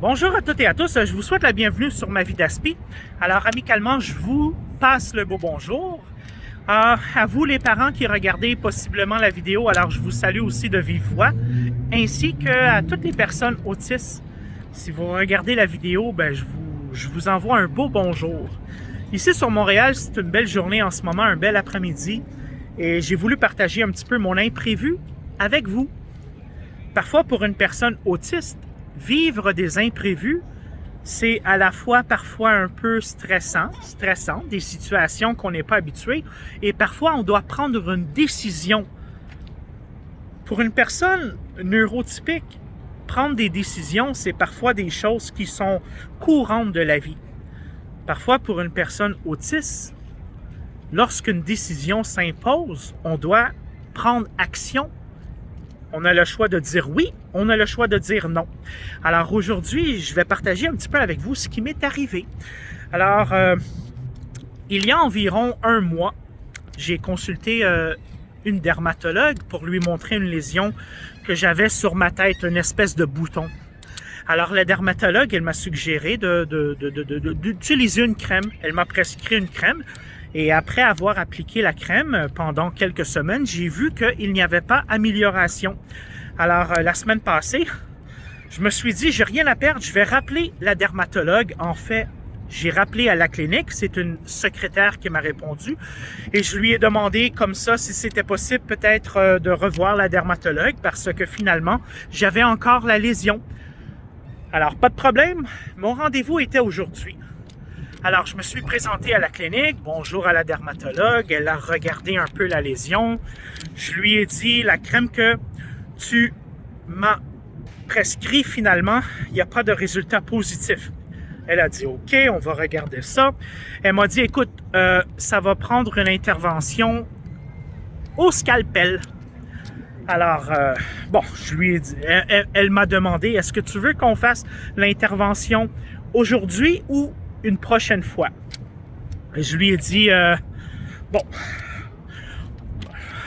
Bonjour à toutes et à tous, je vous souhaite la bienvenue sur ma vie d'aspi. Alors amicalement, je vous passe le beau bonjour. À vous les parents qui regardez possiblement la vidéo, alors je vous salue aussi de vive voix, ainsi qu'à toutes les personnes autistes. Si vous regardez la vidéo, je vous envoie un beau bonjour. Ici sur Montréal, c'est une belle journée en ce moment, un bel après-midi, et j'ai voulu partager un petit peu mon imprévu avec vous. Parfois, pour une personne autiste, vivre des imprévus, c'est à la fois parfois un peu stressant, des situations qu'on n'est pas habitué, et parfois on doit prendre une décision. Pour une personne neurotypique, prendre des décisions, c'est parfois des choses qui sont courantes de la vie. Parfois, pour une personne autiste, lorsqu'une décision s'impose, on doit prendre action. On a le choix de dire oui, on a le choix de dire non. Alors aujourd'hui, je vais partager un petit peu avec vous ce qui m'est arrivé. Alors, il y a environ un mois, j'ai consulté une dermatologue pour lui montrer une lésion que j'avais sur ma tête, une espèce de bouton. Alors la dermatologue, elle m'a suggéré d'utiliser une crème. Elle m'a prescrit une crème. Et après avoir appliqué la crème pendant quelques semaines, j'ai vu qu'il n'y avait pas amélioration. Alors, la semaine passée, je me suis dit, j'ai rien à perdre, je vais rappeler la dermatologue. En fait, j'ai rappelé à la clinique, c'est une secrétaire qui m'a répondu. Et je lui ai demandé comme ça si c'était possible peut-être de revoir la dermatologue parce que finalement, j'avais encore la lésion. Alors, pas de problème, mon rendez-vous était aujourd'hui. Alors, je me suis présenté à la clinique. Bonjour à la dermatologue. Elle a regardé un peu la lésion. Je lui ai dit, la crème que tu m'as prescrit, finalement, il n'y a pas de résultat positif. Elle a dit, OK, on va regarder ça. Elle m'a dit, écoute, ça va prendre une intervention au scalpel. Alors, je lui ai dit, elle m'a demandé, est-ce que tu veux qu'on fasse l'intervention aujourd'hui ou une prochaine fois? Et je lui ai dit,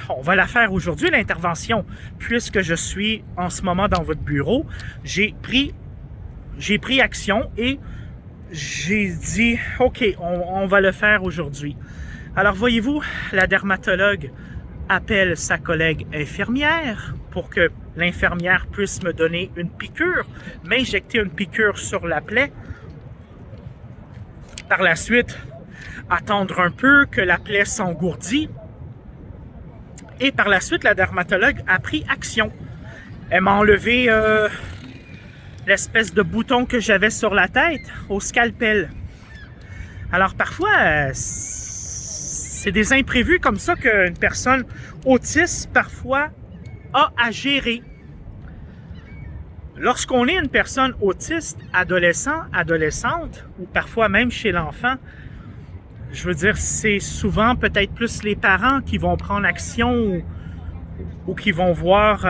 on va la faire aujourd'hui, l'intervention, puisque je suis en ce moment dans votre bureau. J'ai pris action et j'ai dit, OK, on va le faire aujourd'hui. Alors, voyez-vous, la dermatologue appelle sa collègue infirmière pour que l'infirmière puisse me donner une piqûre, m'injecter une piqûre sur la plaie. Par la suite, attendre un peu que la plaie s'engourdit. Et par la suite, la dermatologue a pris action. Elle m'a enlevé l'espèce de bouton que j'avais sur la tête au scalpel. Alors parfois, c'est des imprévus comme ça qu'une personne autiste parfois a à gérer. Lorsqu'on est une personne autiste, adolescent, adolescente, ou parfois même chez l'enfant, je veux dire, c'est souvent peut-être plus les parents qui vont prendre action ou qui vont voir,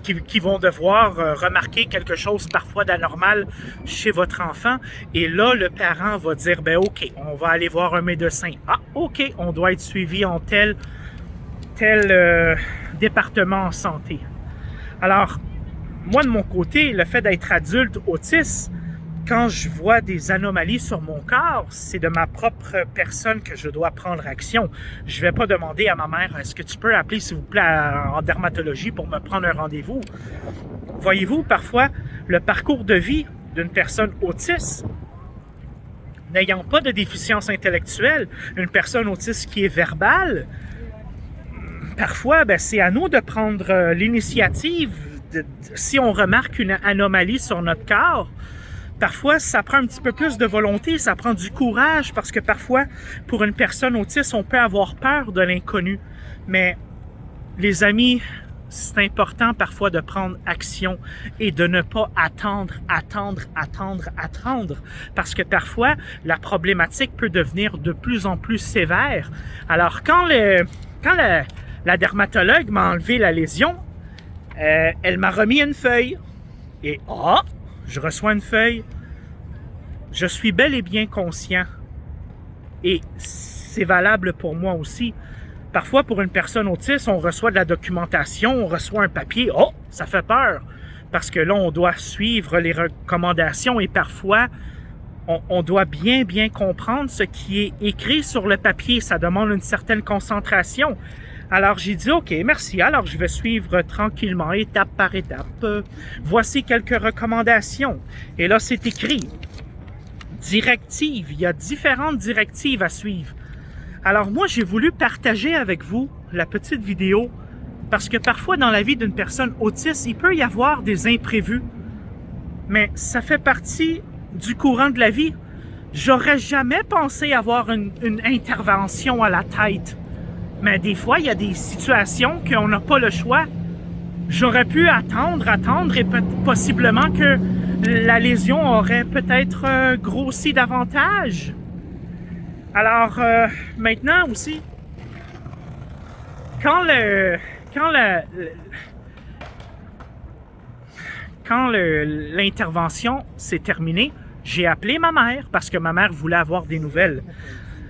qui vont devoir remarquer quelque chose parfois d'anormal chez votre enfant. Et là, le parent va dire, OK, on va aller voir un médecin. Ah, OK, on doit être suivi en tel département en santé. Alors, moi, de mon côté, le fait d'être adulte autiste, quand je vois des anomalies sur mon corps, c'est de ma propre personne que je dois prendre action. Je ne vais pas demander à ma mère, est-ce que tu peux appeler, s'il vous plaît, en dermatologie pour me prendre un rendez-vous? Voyez-vous, parfois, le parcours de vie d'une personne autiste, n'ayant pas de déficience intellectuelle, une personne autiste qui est verbale, parfois, c'est à nous de prendre l'initiative. Si on remarque une anomalie sur notre corps, parfois, ça prend un petit peu plus de volonté, ça prend du courage, parce que parfois, pour une personne autiste, on peut avoir peur de l'inconnu. Mais, les amis, c'est important parfois de prendre action et de ne pas attendre, parce que parfois, la problématique peut devenir de plus en plus sévère. Alors, quand la dermatologue m'a enlevé la lésion, elle m'a remis une feuille. Et je reçois une feuille. Je suis bel et bien conscient. Et c'est valable pour moi aussi. Parfois, pour une personne autiste, on reçoit de la documentation, on reçoit un papier. Ça fait peur. parce que là, on doit suivre les recommandations et parfois, on doit bien comprendre ce qui est écrit sur le papier. Ça demande une certaine concentration. Alors, j'ai dit, OK, merci. Alors, je vais suivre tranquillement, étape par étape. Voici quelques recommandations. Et là, c'est écrit. Directives. Il y a différentes directives à suivre. Alors, moi, j'ai voulu partager avec vous la petite vidéo parce que parfois, dans la vie d'une personne autiste, il peut y avoir des imprévus. Mais ça fait partie du courant de la vie. J'aurais jamais pensé avoir une intervention à la tête. Mais des fois, il y a des situations qu'on n'a pas le choix. J'aurais pu attendre et possiblement que la lésion aurait peut-être grossi davantage. Alors, maintenant aussi, quand l'intervention s'est terminée, j'ai appelé ma mère parce que ma mère voulait avoir des nouvelles.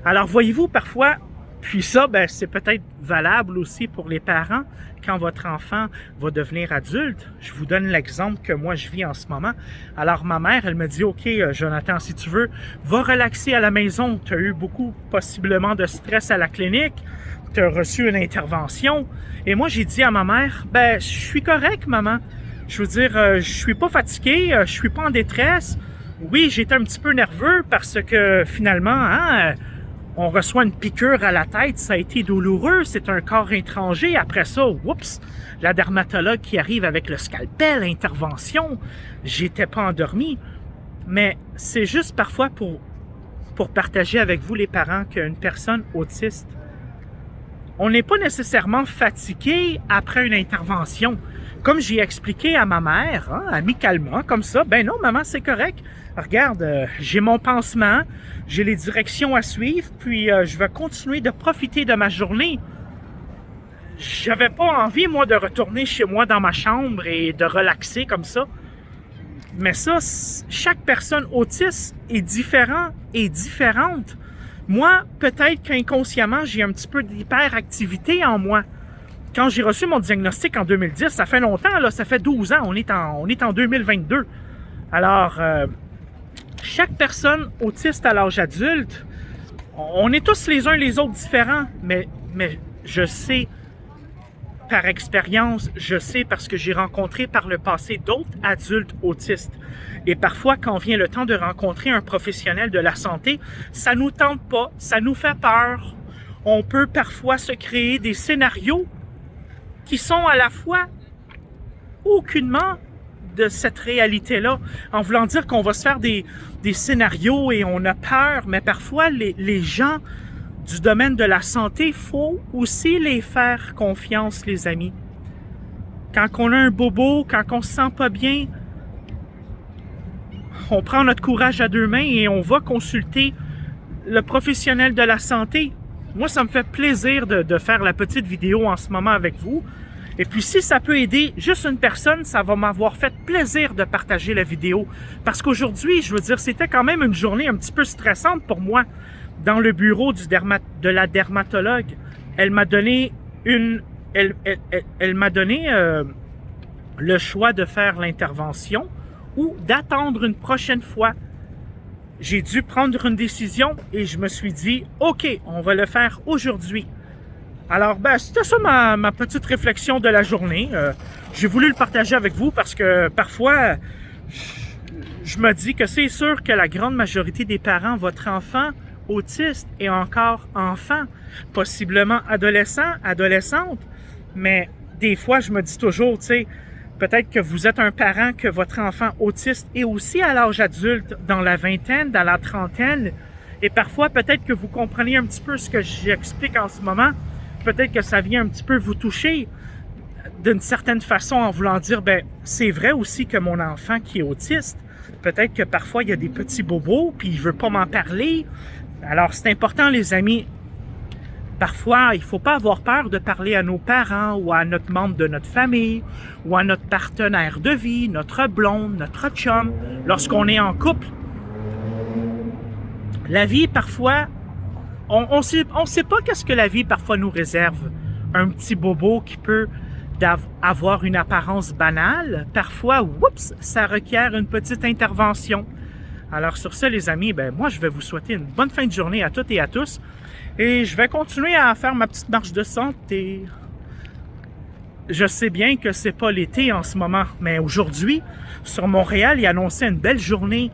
Alors, voyez-vous, parfois, puis ça, ben, c'est peut-être valable aussi pour les parents. Quand votre enfant va devenir adulte, je vous donne l'exemple que moi je vis en ce moment. Alors ma mère, elle me dit, OK, Jonathan, si tu veux, va relaxer à la maison. Tu as eu beaucoup, possiblement, de stress à la clinique. Tu as reçu une intervention. Et moi, j'ai dit à ma mère, ben, je suis correct, maman. Je veux dire, je suis pas fatigué, je suis pas en détresse. Oui, j'étais un petit peu nerveux parce que finalement, on reçoit une piqûre à la tête, ça a été douloureux, c'est un corps étranger. Après ça, oups, la dermatologue qui arrive avec le scalpel, intervention, j'étais pas endormi. Mais c'est juste parfois pour partager avec vous les parents qu'une personne autiste, on n'est pas nécessairement fatigué après une intervention. Comme j'ai expliqué à ma mère, amicalement, comme ça, ben non, maman, c'est correct. Regarde, j'ai mon pansement, j'ai les directions à suivre, puis je vais continuer de profiter de ma journée. J'avais pas envie, moi, de retourner chez moi dans ma chambre et de relaxer comme ça. Mais ça, chaque personne autiste est différente et différente. Moi, peut-être qu'inconsciemment, j'ai un petit peu d'hyperactivité en moi. Quand j'ai reçu mon diagnostic en 2010, ça fait longtemps, là, ça fait 12 ans, on est en 2022. Alors, chaque personne autiste à l'âge adulte, on est tous les uns les autres différents, mais je sais, par expérience, je sais parce que j'ai rencontré par le passé d'autres adultes autistes. Et parfois, quand vient le temps de rencontrer un professionnel de la santé, ça nous tente pas, ça nous fait peur. On peut parfois se créer des scénarios qui sont à la fois aucunement de cette réalité-là, en voulant dire qu'on va se faire des scénarios et on a peur, mais parfois les gens du domaine de la santé, il faut aussi les faire confiance, les amis. Quand on a un bobo, quand on se sent pas bien, on prend notre courage à deux mains et on va consulter le professionnel de la santé. Moi, ça me fait plaisir de faire la petite vidéo en ce moment avec vous. Et puis, si ça peut aider juste une personne, ça va m'avoir fait plaisir de partager la vidéo. Parce qu'aujourd'hui, je veux dire, c'était quand même une journée un petit peu stressante pour moi. Dans le bureau de la dermatologue, elle m'a donné elle m'a donné le choix de faire l'intervention ou d'attendre une prochaine fois. J'ai dû prendre une décision et je me suis dit, OK, on va le faire aujourd'hui. Alors, ben, c'était ça ma petite réflexion de la journée. J'ai voulu le partager avec vous parce que parfois, je me dis que c'est sûr que la grande majorité des parents, votre enfant autiste est encore enfant, possiblement adolescent, adolescente, mais des fois, je me dis toujours, tu sais, peut-être que vous êtes un parent, que votre enfant autiste est aussi à l'âge adulte, dans la vingtaine, dans la trentaine, et parfois, peut-être que vous comprenez un petit peu ce que j'explique en ce moment, peut-être que ça vient un petit peu vous toucher d'une certaine façon en voulant dire, ben, c'est vrai aussi que mon enfant qui est autiste, peut-être que parfois il y a des petits bobos, puis il veut pas m'en parler. Alors, c'est important, les amis. Parfois, il ne faut pas avoir peur de parler à nos parents ou à notre membre de notre famille ou à notre partenaire de vie, notre blonde, notre chum, lorsqu'on est en couple. La vie, parfois, on sait pas qu'est-ce que la vie, parfois, nous réserve. Un petit bobo qui peut d'avoir une apparence banale, parfois, oups, ça requiert une petite intervention. Alors sur ce, les amis, ben moi, je vais vous souhaiter une bonne fin de journée à toutes et à tous. Et je vais continuer à faire ma petite marche de santé. Je sais bien que c'est pas l'été en ce moment, mais aujourd'hui, sur Montréal, il annonçait une belle journée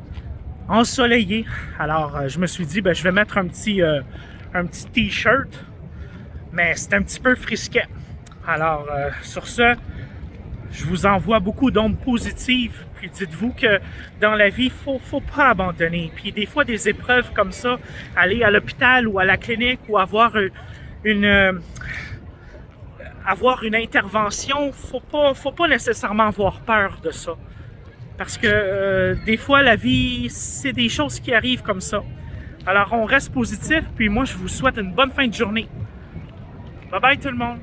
ensoleillée. Alors, je me suis dit, ben, je vais mettre un petit t-shirt, mais c'est un petit peu frisquet. Alors, sur ce, je vous envoie beaucoup d'ondes positives. Puis dites-vous que dans la vie, faut pas abandonner. Puis des fois, des épreuves comme ça, aller à l'hôpital ou à la clinique ou avoir une intervention, faut pas nécessairement avoir peur de ça. Parce que des fois, la vie, c'est des choses qui arrivent comme ça. Alors, on reste positif, puis moi, je vous souhaite une bonne fin de journée. Bye bye tout le monde!